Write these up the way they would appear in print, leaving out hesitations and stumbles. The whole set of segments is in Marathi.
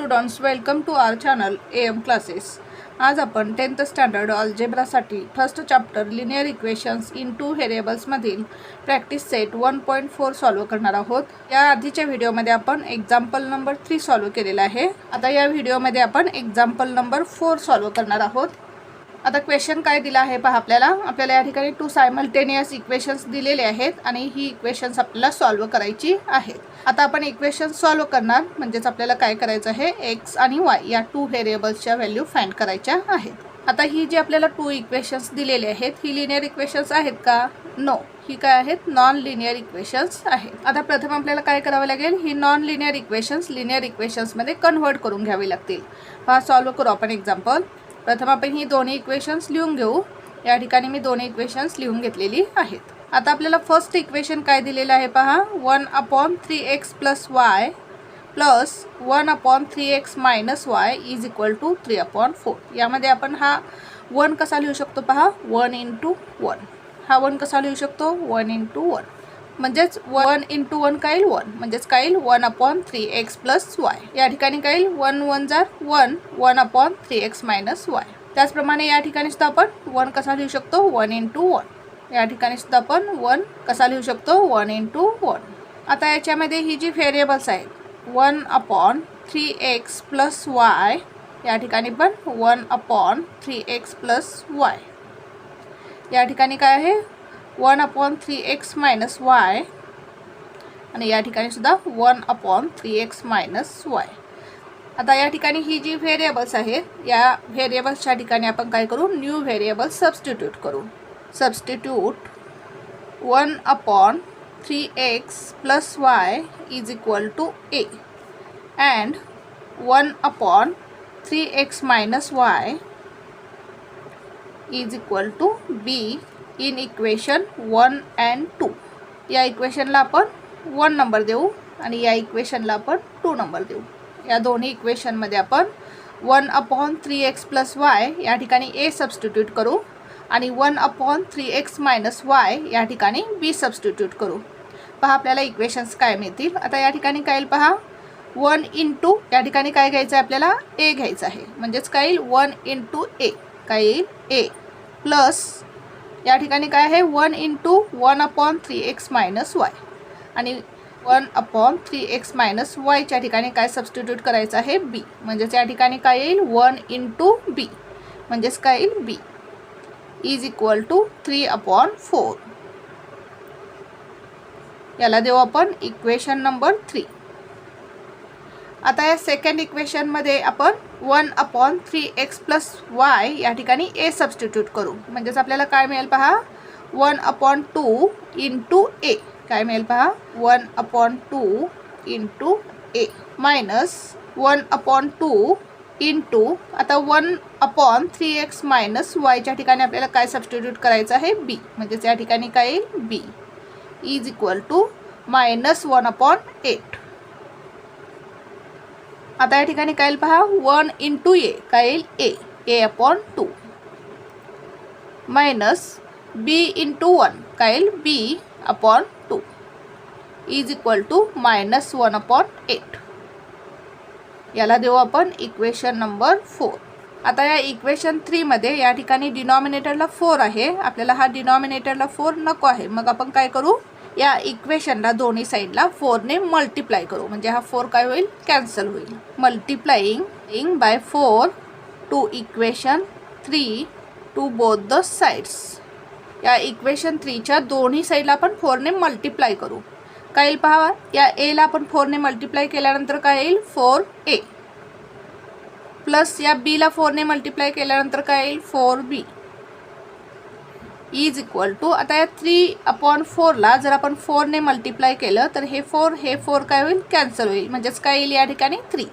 Students, welcome to our channel AM classes. आज आपण 10th स्टँडर्ड अल्जेब्रासाठी first chapter linear equations in two variables मधील प्रॅक्टिस सेट 1.4 सॉल्व करणार आहोत। या आधीच्या व्हिडिओमध्ये आपण एक्झाम्पल नंबर 3 सॉल्व केलेला आहे। आता या व्हिडिओमध्ये आपण एक्झाम्पल नंबर 4 सॉल्व करणार आहोत। आता क्वेश्चन काय दिला आहे पहा, आपल्याला या ठिकाणी 2 सायमल्टेनियस इक्वेशन्स दिलेले आहेत आणि ही इक्वेशन्स आपल्याला सॉल्व करायची आहेत। आता आपण इक्वेशन सॉल्व करणार, म्हणजेच आपल्याला काय करायचं आहे, x आणि y या 2 व्हेरिएबल्सच्या व्हॅल्यू फाइंड करायच्या आहेत। आता ही जी आपल्याला 2 इक्वेशन्स दिलेले आहेत, ही लिनियर इक्वेशन्स आहेत का? नो, ही काय आहेत? नॉन लिनियर इक्वेशन्स आहेत। आता प्रथम आपल्याला काय करावे लागेल, ही non linear equations linear equations मध्ये कन्वर्ट करून घ्यावी लागतील। पहा, सॉल्व करू आपण एक्झाम्पल। प्रथम आपण ही दोन्ही इक्वेशन्स लिहून घेऊ। या ठिकाणी मी दोन्ही इक्वेशन्स लिहून घेतलेली आहेत। आता आपल्याला फर्स्ट इक्वेशन काय दिलेलं आहे पहा, 1/3x + y plus 1/3x - y is equal to 3/4। यामध्ये आपण हा 1 कसा लिहू शकतो पहा, 1 × 1। हा 1 कसा लिहू शकतो, 1 × 1, म्हणजेच 1 × 1 काय येईल 1, म्हणजेच काय येईल 1/3x + y। या ठिकाणी काय येईल 1 × 1 = 1, 1/3x - y। त्याचप्रमाणे या ठिकाणी सुद्धा आपण 1 कसा लिहू शकतो, 1 × 1। या ठिकाणी सुद्धा आपण 1 कसा लिहू शकतो, 1 × 1। आता याच्यामध्ये ही जी व्हेरिएबल्स आहेत 1/3x + y, या ठिकाणी पण 1/3x + y। या ठिकाणी काय आहे 1/3x - y आणि या ठिकाणी सुद्धा 1/3x - y। आता या ठिकाणी ही जी व्हेरिएबल्स आहेत, या व्हेरिएबल्सच्या ठिकाणी आपण काय करू, न्यू व्हेरिएबल सबस्टिट्यूट करू। Substitute 1/3x + y is equal to a and 1/3x - y is equal to b in equation 1 and 2। या इक्वेशनला आपण 1 नंबर देऊ आणि या इक्वेशनला आपण 2 नंबर देऊ। या दोन्ही इक्वेशनमध्ये आपण 1/3x + y या ठिकाणी a सबस्टिट्यूट करू आणि 1/3x - y या ठिकाणी b सबस्टिट्यूट करू। पहा, आपल्याला इक्वेशन्स काय मिळतील। आता या ठिकाणी काय येईल पहा, 1 × या ठिकाणी काय घ्यायचं आहे, आपल्याला a घ्यायचं आहे, म्हणजेच काय येईल 1 × a, काय येईल a प्लस या ठिकाणी काय आहे 1 × 1/3x - y आणि 1/3x - y च्या ठिकाणी काय सबस्टिट्यूट करायचं आहे, b, म्हणजेच या ठिकाणी काय येईल 1 × b, म्हणजेच काय येईल b इज इक्वल टू 3/4। याला देऊ आपण इक्वेशन नंबर 3। आता या सेकंड इक्वेशन मध्ये आपण 1/3x + y या ठिकाणी a सबस्टिट्यूट करू, म्हणजेच आपल्याला काय मिळेल पहा, 1/2 × a, काय मिळेल पहा 1/2 × a मायनस 1/2 × आता 1/3x - y च्या ठिकाणी आपल्याला काय सबस्टिट्यूट करायचं आहे, b, म्हणजेच या ठिकाणी काय येईल b इज इक्वल टू -1/8। आता या ठिकाणी काय येईल पहा, 1 × a, काय येईल a/2 मायनस b × 1, काय येईल b/2 इज इक्वल टू -1/8। याला देऊ आपण इक्वेशन नंबर 4। आता या इक्वेशन 3 मध्ये या ठिकाणी डिनॉमिनेटरला 4 आहे, आपल्याला हा डिनॉमिनेटरला 4 नको आहे, मग आपण काय करू, या इक्वेशनला दोन्ही साईडला 4 ने मल्टिप्लाय करू, म्हणजे हा 4 काय होईल, कॅन्सल होईल। Multiplying by 4 to equation 3 to both the sides. या इक्वेशन 3 च्या दोन्ही साईडला आपण 4 ने मल्टिप्लाय करू। काय येईल पहा, या a ला आपण 4 ने मल्टिप्लाय केल्यानंतर काय येईल 4a प्लस या b ला 4 ने मल्टिप्लाय केल्यानंतर काय येईल 4b इज इक्वल टू, आता या 3/4 ला जर आपण 4 ने मल्टिप्लाय केलं तर हे 4 काय होईल, कॅन्सल होईल, म्हणजेच काय येईल या ठिकाणी 3।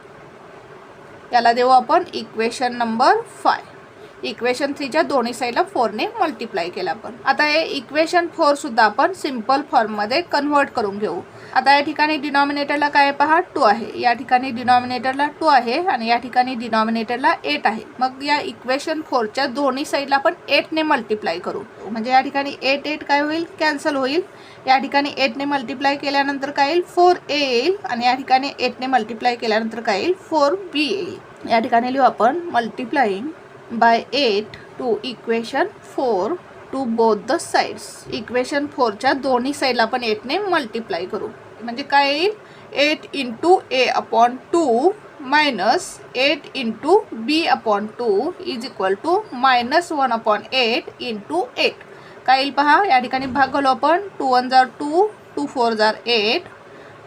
याला देऊ आपण इक्वेशन नंबर 5। इक्वेशन 3च्या दोन्ही साईडला 4ने मल्टिप्लाय केलं आपण. आता हे इक्वेशन 4 सुद्धा आपण सिंपल फॉर्ममध्ये कन्वर्ट करून घेऊ. आता या ठिकाणी डिनॉमिनेटरला काय पहा 2 आहे, या ठिकाणी डिनॉमिनेटरला 2 आहे आणि या ठिकाणी डिनॉमिनेटरला 8 आहे. मग या इक्वेशन 4च्या दोन्ही साईडला आपण 8ने मल्टिप्लाय करू. म्हणजे या ठिकाणी 8 काय होईल, कॅन्सल होईल. या ठिकाणी 8ने मल्टिप्लाय केल्यानंतर काय येईल, 4a येईल आणि या ठिकाणी 8ने मल्टिप्लाय केल्यानंतर काय येईल, 4b येईल. या ठिकाणी लिहू आपण multiplying by 8 to equation 4 to both the sides. Equation 4च्या दोन्ही साईडला आपण 8ने मल्टिप्लाय करू. म्हणजे काय येईल, 8 into a upon 2 minus 8 into b upon 2 is equal to -1 upon 8 into 8. काय येईल पहा, या ठिकाणी भाग घालू आपण. 2 1 जार 2, 2 4 जार 8,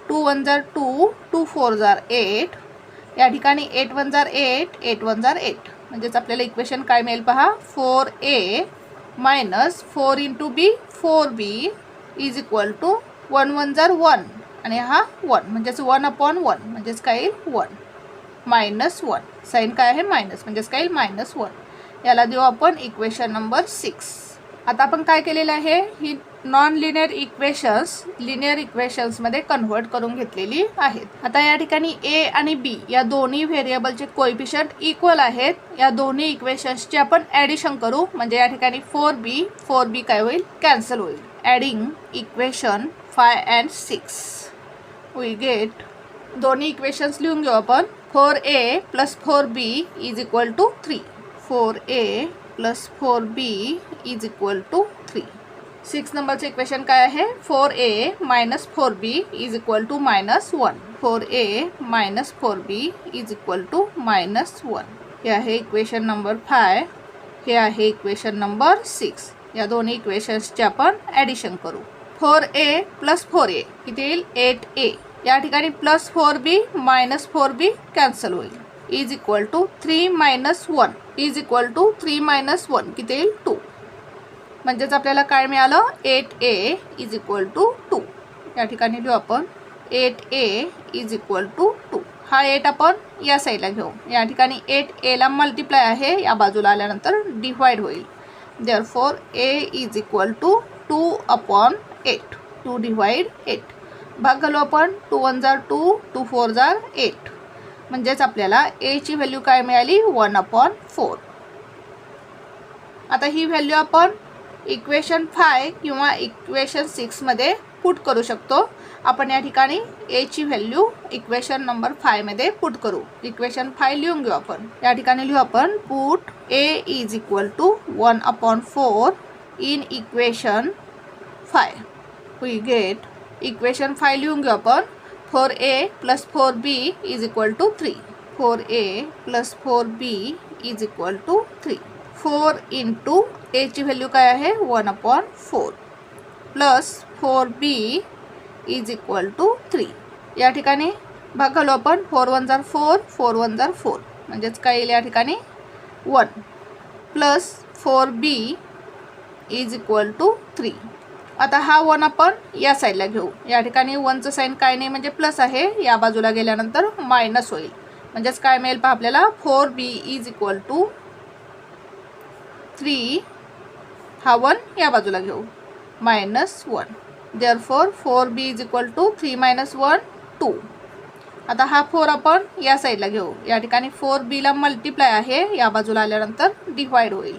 2 1 जार 2, 2 4 जार 8. या ठिकाणी 8 1 जार 8, 8 1 जार 8. म्हणजेच आपल्याला इक्वेशन काय मिळेल पहा, 4a minus 4 into B 4b is equal to 1 1 जार 1 आणि हा 1 म्हणजेच 1 अपॉन 1 म्हणजेच काय येईल 1 -1. साईन काय आहे मायनस म्हणजेच काय येईल -1. याला देऊ आपण इक्वेशन नंबर 6. आता आपण काय केलेलं आहे, ही नॉन लिनियर इक्वेशन्स लिनियर इक्वेशन्समध्ये कन्व्हर्ट करून घेतलेली आहेत. आता या ठिकाणी ए आणि बी या दोन्ही व्हेरिएबलचे कोएफिशियंट इक्वल आहेत. या दोन्ही इक्वेशन्सचे आपण ॲडिशन करू. म्हणजे या ठिकाणी 4b काय होईल, कॅन्सल होईल. Adding equation 5 and 6 we get, दोन्ही इक्वेशन्स लिहून घेऊ आपण. 4a plus 4b is equal to 3. 4a plus 4b is equal to 3. 6 नंबरचं इक्वेशन काय आहे, 4a minus 4b is equal to -1. 4a minus 4b is equal to -1. हे आहे इक्वेशन नंबर 5. हे आहे इक्वेशन नंबर 6. या दोन्ही इक्वेशन्सचे आपण ॲडिशन करू. 4a प्लस 4a किती येईल, 8a. या ठिकाणी plus 4b minus 4b cancel होईल. Is equal to 3 - 1 is equal to 3 - 1 किती येईल 2. म्हणजेच आपल्याला काय मिळालं, 8a इज इक्वल टू 2. या ठिकाणी लिहू आपण 8a इज इक्वल टू 2. हा 8 आपण या साईडला घेऊ. या ठिकाणी 8a मल्टिप्लाय आहे, या बाजूला आल्यानंतर डिवाइड होईल. Therefore a is equal to 2 upon 8. 2 divide 8. भाग घालू आपण. 2 1 जार 2, 2 4 जार 8. म्हणजेच आपल्याला a ची व्हॅल्यू काय मिळाली, 1/4. आता ही व्हॅल्यू आपण इक्वेशन 5 किंवा इक्वेशन 6 मध्ये पुट करू शकतो. आपण या ठिकाणी a ची व्हॅल्यू इक्वेशन नंबर 5 मध्ये पुट करू. इक्वेशन 5 लिहून घेऊ आपण. या ठिकाणी लिहू आपण put a is equal to 1/4 in equation 5. We get equation 5 लिहून घेऊ आपण. 4a plus 4b is equal to 3. 4a plus 4b is equal to 3. 4 into a ची व्हॅल्यू काय आहे, 1/4 plus 4b is equal to 3. या ठिकाणी भाग घालू आपण. 4 1 जार 4, 4 1 जार 4. म्हणजेच काय येईल या ठिकाणी 1 plus 4b is equal to 3. आता हा 1 आपण या साईडला घेऊ. या ठिकाणी 1चं साईन काय नाही म्हणजे प्लस आहे, या बाजूला गेल्यानंतर मायनस होईल. म्हणजेच काय मिळेल पहा आपल्याला, 4b इज इक्वल टू 3. हा 1 या बाजूला घेऊ, -1. Therefore 4b is equal to 3 - 1 2. आता हा 4 आपण या साईडला घेऊ. या ठिकाणी 4b मल्टिप्लाय आहे, या बाजूला आल्यानंतर डिवाइड होईल.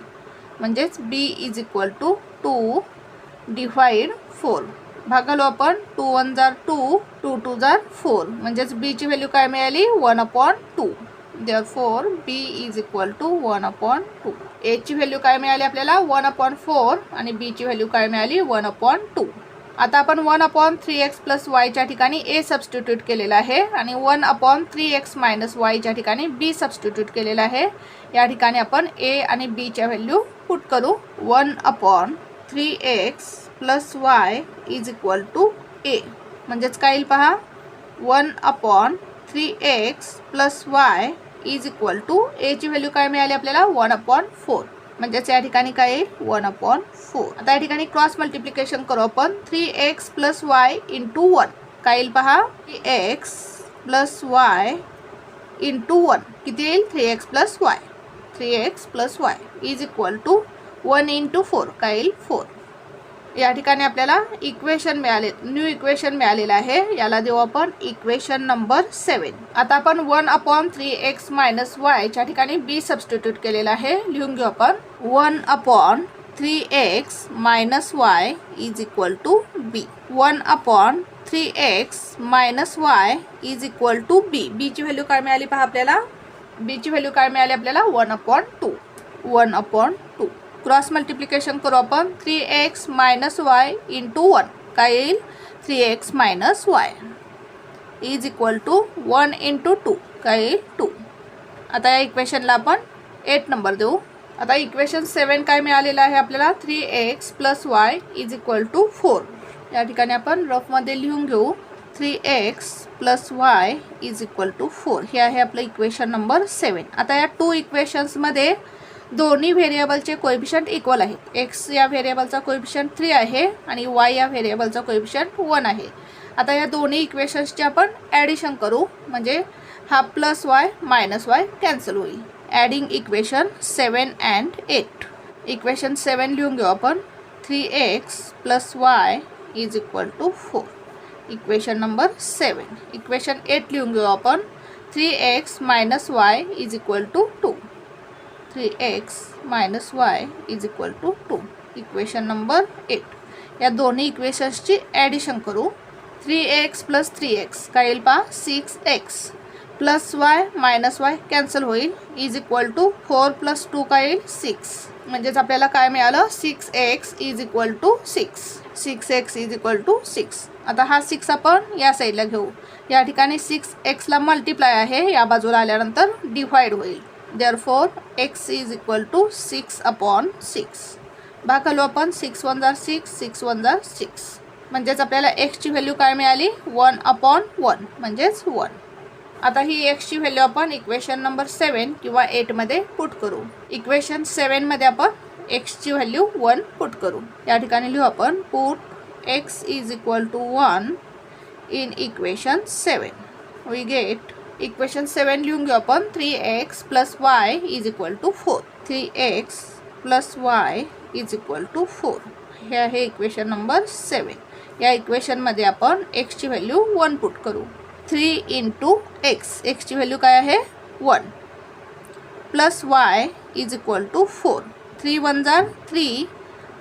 म्हणजेच b is equal to 2 divide 4. भाग घालू आपण. 2 1 जार 2, 2 2 जार 4. म्हणजेच b ची व्हॅल्यू काय मिळाली, 1/2. Therefore b is equal to 1/2. a ची व्हॅल्यू काय मिळाली आपल्याला, 1/4 आणि b ची व्हॅल्यू काय मिळाली, 1/2. आता आपण 1/3x प्लस वायच्या ठिकाणी a सबस्टिट्यूट केलेला आहे आणि 1/3x मायनस वायच्या ठिकाणी b सबस्टिट्यूट केलेला आहे. या ठिकाणी आपण a आणि b च्या व्हॅल्यू पुट करू. 1/3x plus y is equal to a. म्हणजेच काय येईल पहा, 1/3x plus y is equal to a ची व्हॅल्यू काय मिळाली आपल्याला, 1/4. म्हणजेच या ठिकाणी काय येईल, 1/4. आता या ठिकाणी क्रॉस मल्टिप्लिकेशन करू आपण. 3x प्लस y इंटू 1 काय येईल पहा, 3x प्लस y इंटू 1 किती येईल, 3x plus y. 3x plus y is equal to 1 into 4 काय येईल 4. या ठिकाणी आपल्याला इक्वेशन मिळाले, न्यू इक्वेशन मिळालेलं आहे. याला देऊ आपण इक्वेशन नंबर 7. आता आपण 1/3x - y च्या ठिकाणी b सबस्टिट्यूट केलेला आहे. लिहून घेऊ आपण 1/3x - y is equal to b. 1/3x - y is equal to b. b ची व्हॅल्यू काय मिळाली पहा आपल्याला. b ची व्हॅल्यू काय मिळाली आपल्याला 1/2. 1/2 क्रॉस मल्टिप्लिकेशन करू आपण. 3x - y इंटू 1 काय येईल 3x - y is equal to 1 into 2 काय येईल 2. आता या इक्वेशनला आपण 8 नंबर देऊ. आता इक्वेशन 7 काय मिळालेलं आहे आपल्याला 3x plus y is equal to 4. या ठिकाणी आपण रफमध्ये लिहून घेऊ 3x plus y is equal to 4. हे आहे आपलं इक्वेशन नंबर 7. आता या 2 इक्वेशन्समध्ये दोन्ही व्हेरिएबलचे कोएफिशियंट इक्वल आहेत. x या व्हेरिएबलचा कोएफिशियंट 3 आहे आणि y या व्हेरिएबलचा कोएफिशियंट 1 आहे. आता या दोन्ही इक्वेशन्सचे आपण ॲडिशन करू म्हणजे हा plus y minus y cancel होईल. Adding equation 7 and 8. इक्वेशन 7 लिहून घेऊ आपण 3x plus y is equal to 4. Equation number 7. Equation 8 लिहून घेऊ आपण 3x minus y is equal to 2. 3x minus y is equal to 2. Equation number 8. या दोन्ही इक्वेशन्सची ॲडिशन करू. 3x प्लस 3x काय येईल पहा 6x plus y minus y cancel होईल इज इक्वल टू 4 प्लस 2 काय येईल 6. म्हणजेच आपल्याला काय मिळालं 6x is equal to 6. 6x is equal to 6. आता हा 6 आपण या साईडला घेऊ. या ठिकाणी 6xला मल्टिप्लाय आहे, या बाजूला आल्यानंतर डिवाइड होईल. Therefore x is equal to 6/6. भागालो आपण 6 1 जार 6 6 1 जार 6. म्हणजेच आपल्याला x ची व्हॅल्यू काय मिळाली 1/1 म्हणजेच 1. आता ही x ची व्हॅल्यू आपण इक्वेशन नंबर 7 किंवा 8 मध्ये पुट करू. इक्वेशन 7 मध्ये आपण x ची व्हॅल्यू 1 पुट करू. या ठिकाणी लिहू आपण put x is equal to 1 in equation 7. We get equation 7 लिहून घेऊ आपण 3x plus y is equal to 4. 3x plus y is equal to 4. हे आहे इक्वेशन नंबर 7. या इक्वेशनमध्ये आपण x ची व्हॅल्यू 1 पुट करू. 3 इंटू x. x ची व्हॅल्यू काय आहे 1 plus y is equal to 4. 3 1 जार 3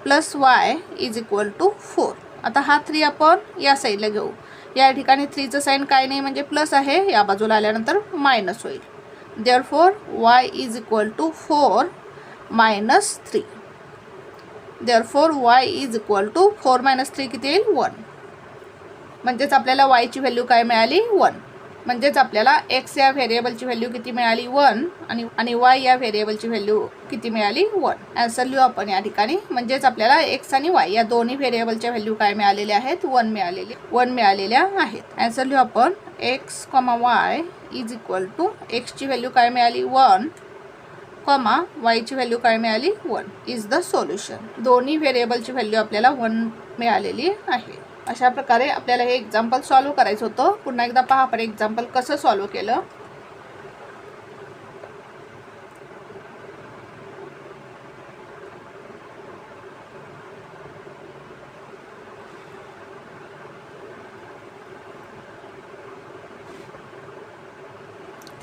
plus y is equal to 4. आता हा 3 आपण या साईडला घेऊ. या ठिकाणी 3चं साईन काय नाही म्हणजे प्लस आहे, या बाजूला आल्यानंतर मायनस होईल. Therefore y is equal to 4 minus 3. Therefore y is equal to 4 minus 3 किती येईल 1. म्हणजेच आपल्याला y ची व्हॅल्यू काय मिळाली 1. म्हणजेच आपल्याला x या व्हेरिएबलची व्हॅल्यू किती मिळाली 1 आणि y या व्हेरिएबलची व्हॅल्यू किती मिळाली 1. आन्सर लिहू आपण या ठिकाणी. म्हणजेच आपल्याला x आणि y या दोन्ही व्हेरिएबलच्या व्हॅल्यू काय मिळालेल्या आहेत 1 मिळालेल्या आहेत. आन्सर लिहू आपण x, y is equal to x ची व्हॅल्यू काय मिळाली 1, y ची व्हॅल्यू काय मिळाली 1 इज द सोल्युशन. दोन्ही व्हेरिएबलची व्हॅल्यू आपल्याला 1 मिळालेली आहे. अशा प्रकारे आपल्याला हे एक्झाम्पल सॉल्व करायचं होतं. पुन्हा एकदा पहा आपण एक्झाम्पल कसं सॉल्व केलं.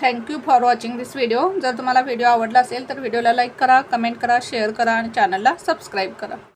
Thank you for watching this video. जर तुम्हाला व्हिडिओ आवडला असेल तर व्हिडिओला लाईक करा, कमेंट करा, शेअर करा आणि चॅनलला सबस्क्राईब करा.